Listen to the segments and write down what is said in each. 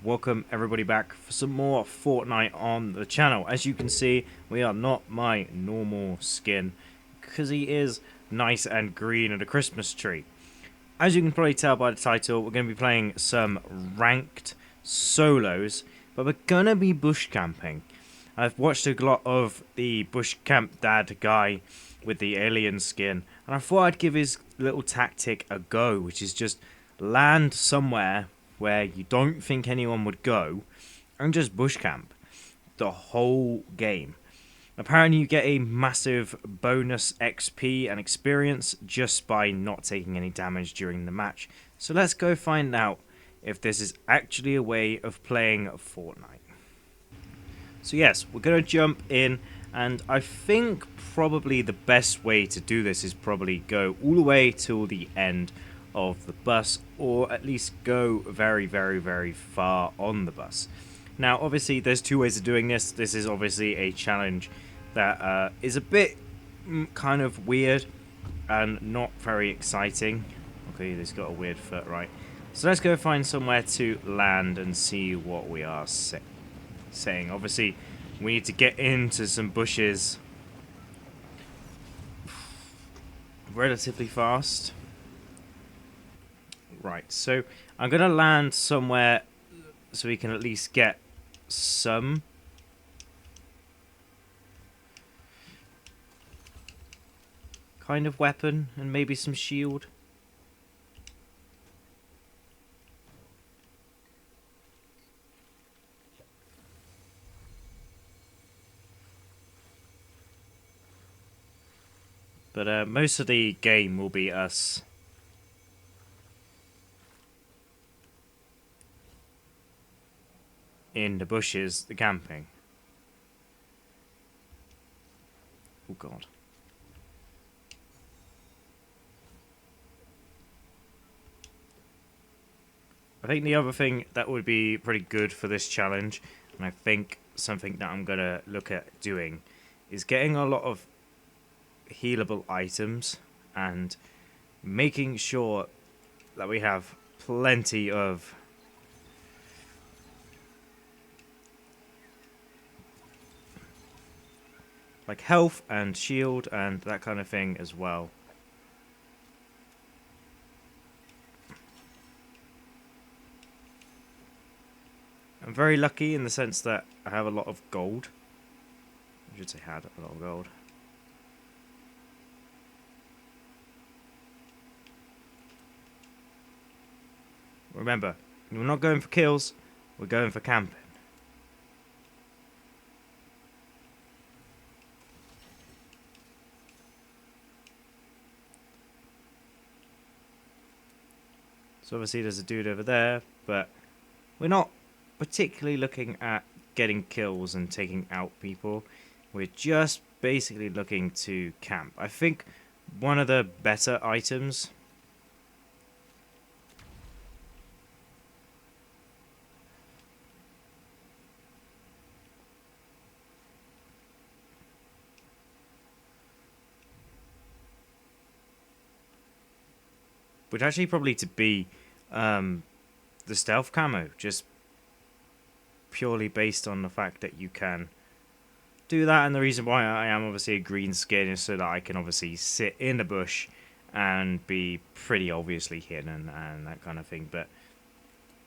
welcome everybody back for some more Fortnite on the channel. As you can see, we are not my normal skin, because he is nice and green at a Christmas tree. As you can probably tell by the title, we're going to be playing some ranked solos, but we're going to be bush camping. I've watched a lot of the bush camp dad guy with the alien skin, and I thought I'd give his little tactic a go, which is just land somewhere where you don't think anyone would go and just bush camp the whole game. Apparently you get a massive bonus XP and experience just by not taking any damage during the match. So let's go find out if this is actually a way of playing Fortnite. So yes, we're going to jump in, and I think probably the best way to do this is probably go all the way till the end of the bus, or at least go very far on the bus. Now obviously there's two ways of doing this. This is obviously a challenge that is a bit kind of weird and not very exciting. Okay, this got a weird foot, right? So let's go find somewhere to land and see what we are saying. Obviously we need to get into some bushes relatively fast. Right, so I'm going to land somewhere so we can at least get some kind of weapon and maybe some shield. But most of the game will be us in the bushes, the camping. Oh god. I think the other thing that would be pretty good for this challenge, and I think something that I'm going to look at doing, is getting a lot of healable items and making sure that we have plenty of like health and shield and that kind of thing as well. I'm very lucky in the sense that I have a lot of gold. I should say had a lot of gold. Remember, we're not going for kills, we're going for camping. So obviously there's a dude over there, but we're not particularly looking at getting kills and taking out people. We're just basically looking to camp. I think one of the better items would actually probably to be the stealth camo, just purely based on the fact that you can do that. And the reason why I am obviously a green skin is so that I can obviously sit in the bush and be pretty obviously hidden and that kind of thing. But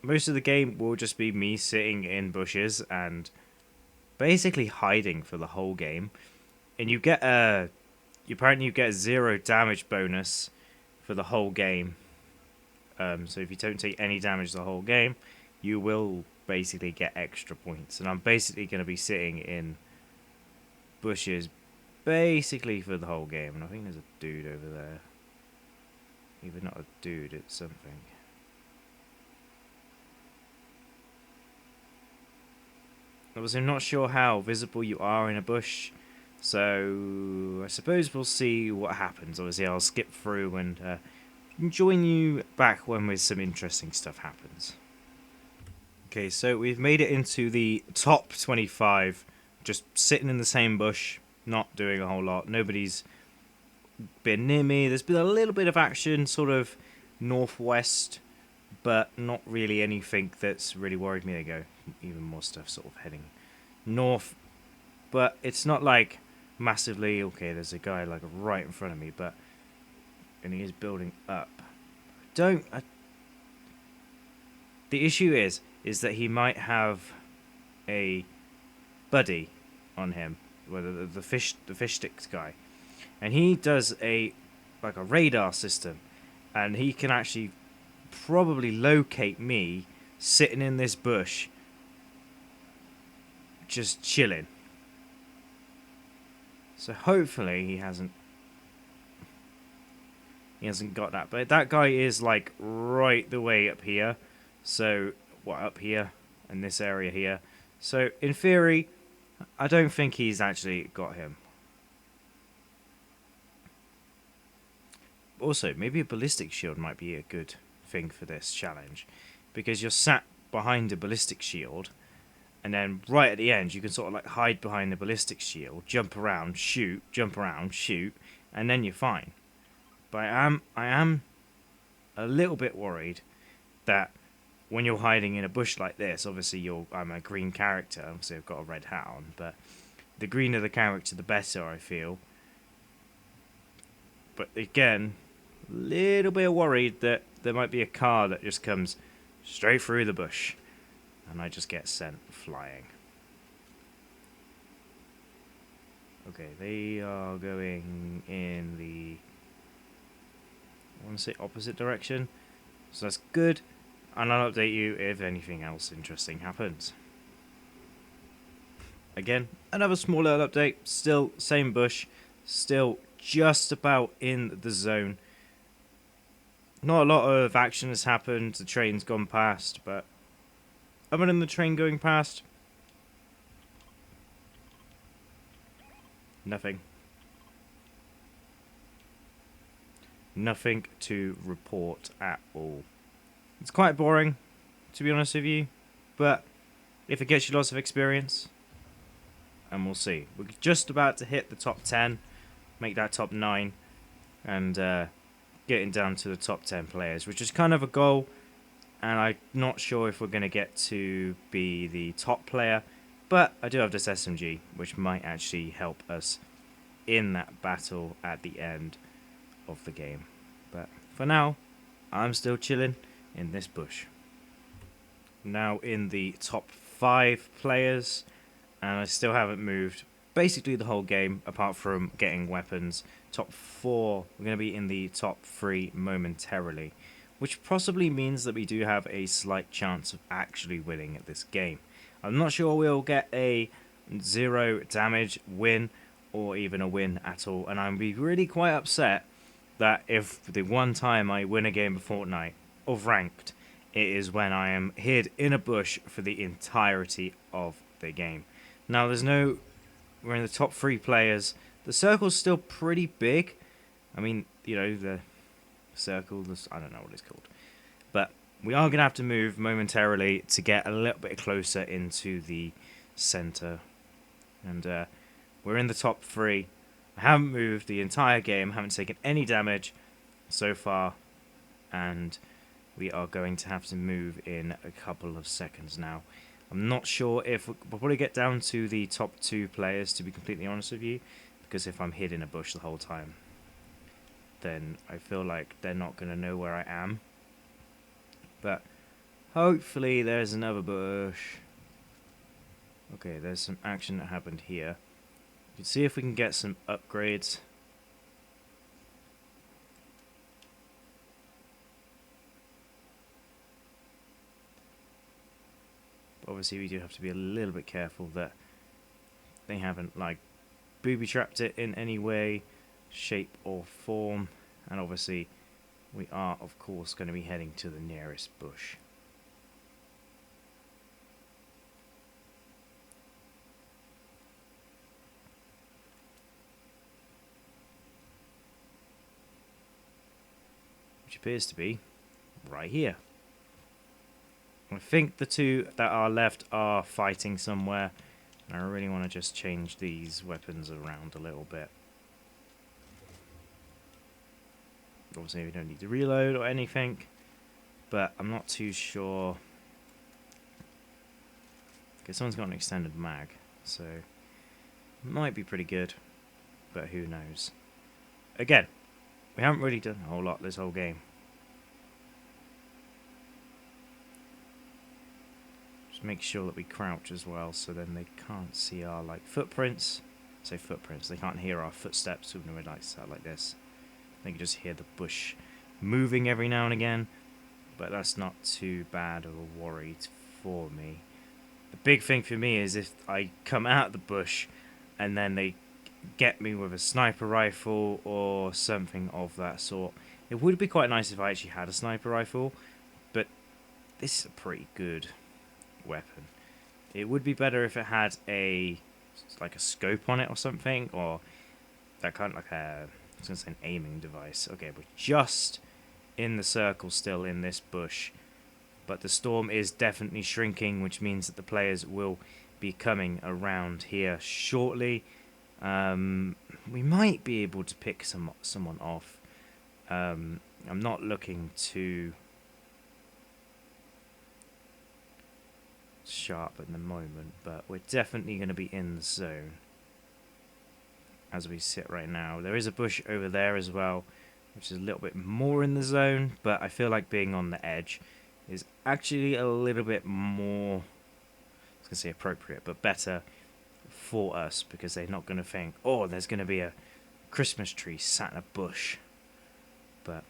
most of the game will just be me sitting in bushes and basically hiding for the whole game. And you get apparently you get a 0 damage bonus for the whole game. So if you don't take any damage the whole game, you will basically get extra points. And I'm basically going to be sitting in bushes basically for the whole game. And I think there's a dude over there. Even not a dude, it's something. Obviously, I'm not sure how visible you are in a bush, so I suppose we'll see what happens. Obviously, I'll skip through and join you back when with some interesting stuff happens. Okay, so we've made it into the top 25, just sitting in the same bush, not doing a whole lot. Nobody's been near me. There's been a little bit of action, sort of northwest but not really anything that's really worried me. There you go. Even more stuff sort of heading north. But it's not like massively, okay, there's a guy like right in front of me, but, and he is building up. The issue is that he might have a buddy on him, whether the fish sticks guy, and he does like a radar system, and he can actually probably locate me sitting in this bush, just chilling. So hopefully he hasn't got that. But that guy is like right the way up here. So up here in this area here. So in theory, I don't think he's actually got him. Also, maybe a ballistic shield might be a good thing for this challenge, because you're sat behind a ballistic shield, and then right at the end you can sort of like hide behind the ballistic shield, jump around, shoot, and then you're fine. But I am a little bit worried that when you're hiding in a bush like this, obviously I'm a green character, obviously I've got a red hat on, but the greener the character the better, I feel. But again, a little bit worried that there might be a car that just comes straight through the bush and I just get sent flying. Okay, they are going in the, I want to say opposite direction, so that's good, and I'll update you if anything else interesting happens. Again, another small little update, still same bush, still just about in the zone. Not a lot of action has happened, the train's gone past, but other than the train going past, nothing. Nothing to report at all. It's quite boring, to be honest with you, but if it gets you lots of experience, and we'll see. We're just about to hit the top 10, make that top 9, and getting down to the top 10 players, which is kind of a goal, and I'm not sure if we're going to get to be the top player, but I do have this SMG, which might actually help us in that battle at the end of the game. But for now, I'm still chilling in this bush. Now in the top 5 players, and I still haven't moved basically the whole game apart from getting weapons. Top 4, we're going to be in the top 3 momentarily, which possibly means that we do have a slight chance of actually winning at this game. I'm not sure we'll get a 0 damage win or even a win at all, and I'd be really quite upset that if the one time I win a game of Fortnite of ranked, it is when I am hid in a bush for the entirety of the game. Now we're in the top 3 players. The circle's still pretty big. I mean, you know, the circle, I don't know what it's called. But we are going to have to move momentarily to get a little bit closer into the center. And we're in the top 3. I haven't moved the entire game, haven't taken any damage so far. And we are going to have to move in a couple of seconds now. I'm not sure if we'll probably get down to the top 2 players, to be completely honest with you, because if I'm hid in a bush the whole time, then I feel like they're not going to know where I am. But hopefully there's another bush. Okay, there's some action that happened here. You can see if we can get some upgrades. Obviously we do have to be a little bit careful that they haven't like booby trapped it in any way, shape or form, and obviously we are of course going to be heading to the nearest bush. Which appears to be right here. I think the 2 that are left are fighting somewhere, and I really want to just change these weapons around a little bit. Obviously we don't need to reload or anything, but I'm not too sure. Okay, someone's got an extended mag, so might be pretty good, but who knows. Again, we haven't really done a whole lot this whole game. Just make sure that we crouch as well, so then they can't see our like footprints. Say footprints, they can't hear our footsteps when we're like sat like this. They can just hear the bush moving every now and again, but that's not too bad of a worry for me. The big thing for me is if I come out of the bush and then they get me with a sniper rifle or something of that sort. It would be quite nice if I actually had a sniper rifle, but this is a pretty good weapon. It would be better if it had a like a scope on it or something, or that kind of like a, I was gonna say an aiming device. Okay, we're just in the circle still in this bush, but the storm is definitely shrinking, which means that the players will be coming around here shortly. We might be able to pick someone off. I'm not looking too sharp at the moment, but we're definitely going to be in the zone as we sit right now. There is a bush over there as well, which is a little bit more in the zone, but I feel like being on the edge is actually a little bit more, I was going to say appropriate, but better for us, because they're not going to think, oh, there's going to be a Christmas tree sat in a bush. But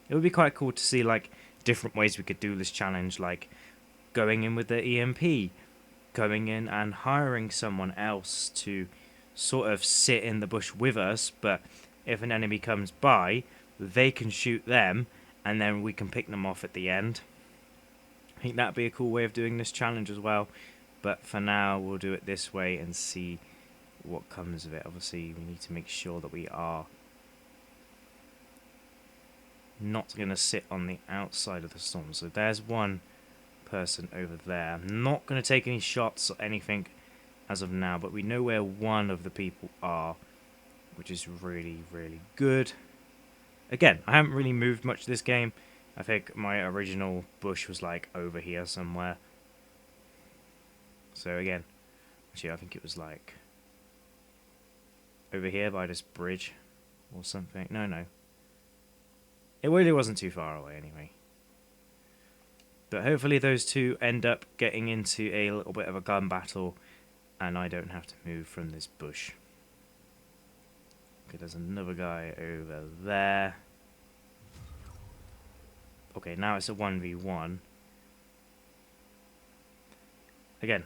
it would be quite cool to see like different ways we could do this challenge, like going in with the EMP, going in and hiring someone else to sort of sit in the bush with us, but if an enemy comes by, they can shoot them and then we can pick them off at the end. I think that'd be a cool way of doing this challenge as well, but for now we'll do it this way and see what comes of it. Obviously we need to make sure that we are not going to sit on the outside of the storm. So there's one person over there. I'm not going to take any shots or anything as of now, but we know where one of the people are, which is really, really good. Again, I haven't really moved much this game. I think my original bush was like over here somewhere. So again, actually I think it was like over here by this bridge or something. No. It really wasn't too far away anyway. But hopefully those two end up getting into a little bit of a gun battle and I don't have to move from this bush. Okay, there's another guy over there. Okay, now it's a 1v1. Again.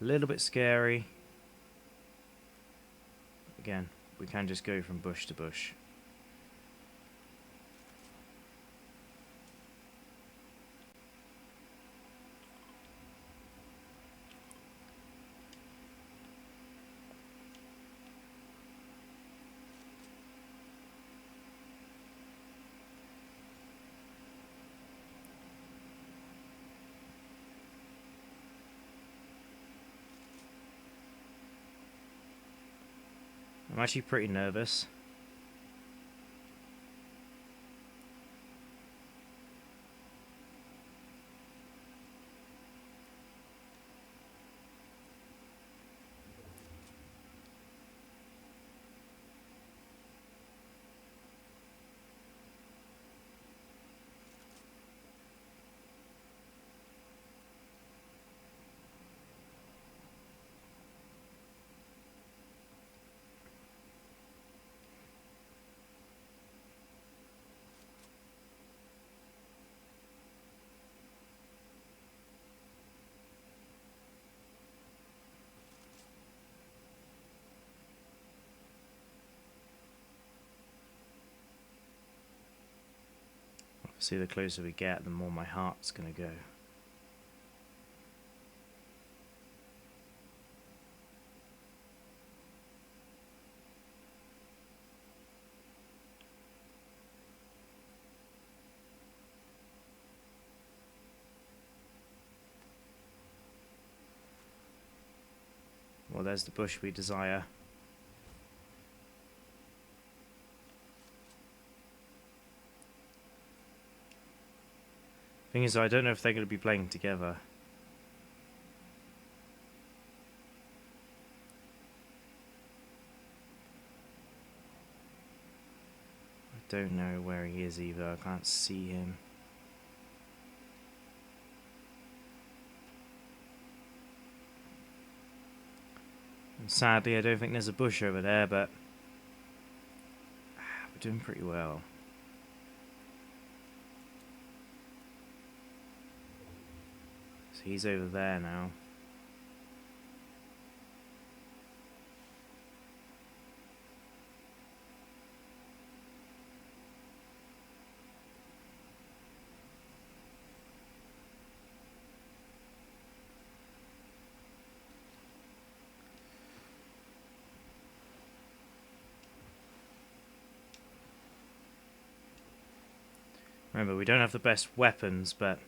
A little bit scary. Again, we can just go from bush to bush. I'm actually pretty nervous. See, the closer we get, the more my heart's gonna go. Well, there's the bush we desire. Thing is, I don't know if they're going to be playing together. I don't know where he is either. I can't see him. And sadly, I don't think there's a bush over there, but we're doing pretty well. So he's over there now. Remember, we don't have the best weapons, but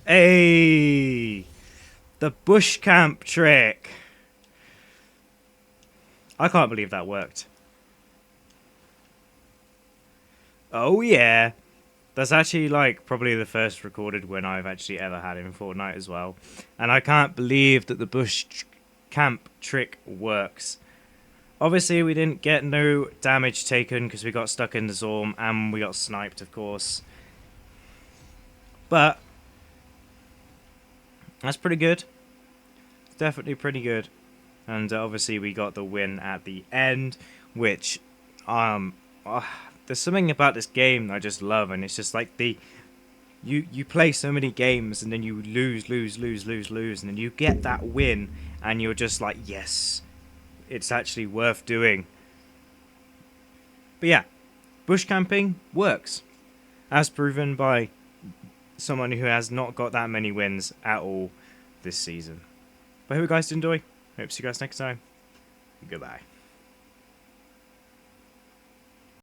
hey, the bush camp trick. I can't believe that worked. Oh yeah. That's actually like probably the first recorded win I've actually ever had in Fortnite as well. And I can't believe that the camp trick works. Obviously we didn't get no damage taken because we got stuck in the storm and we got sniped, of course. But that's pretty good. It's definitely pretty good. And obviously we got the win at the end, which there's something about this game I just love, and it's just like you play so many games and then you lose, and then you get that win and you're just like, yes, it's actually worth doing. But yeah, bush camping works, as proven by someone who has not got that many wins at all this season. But I hope you guys did enjoy. Hope to see you guys next time. Goodbye.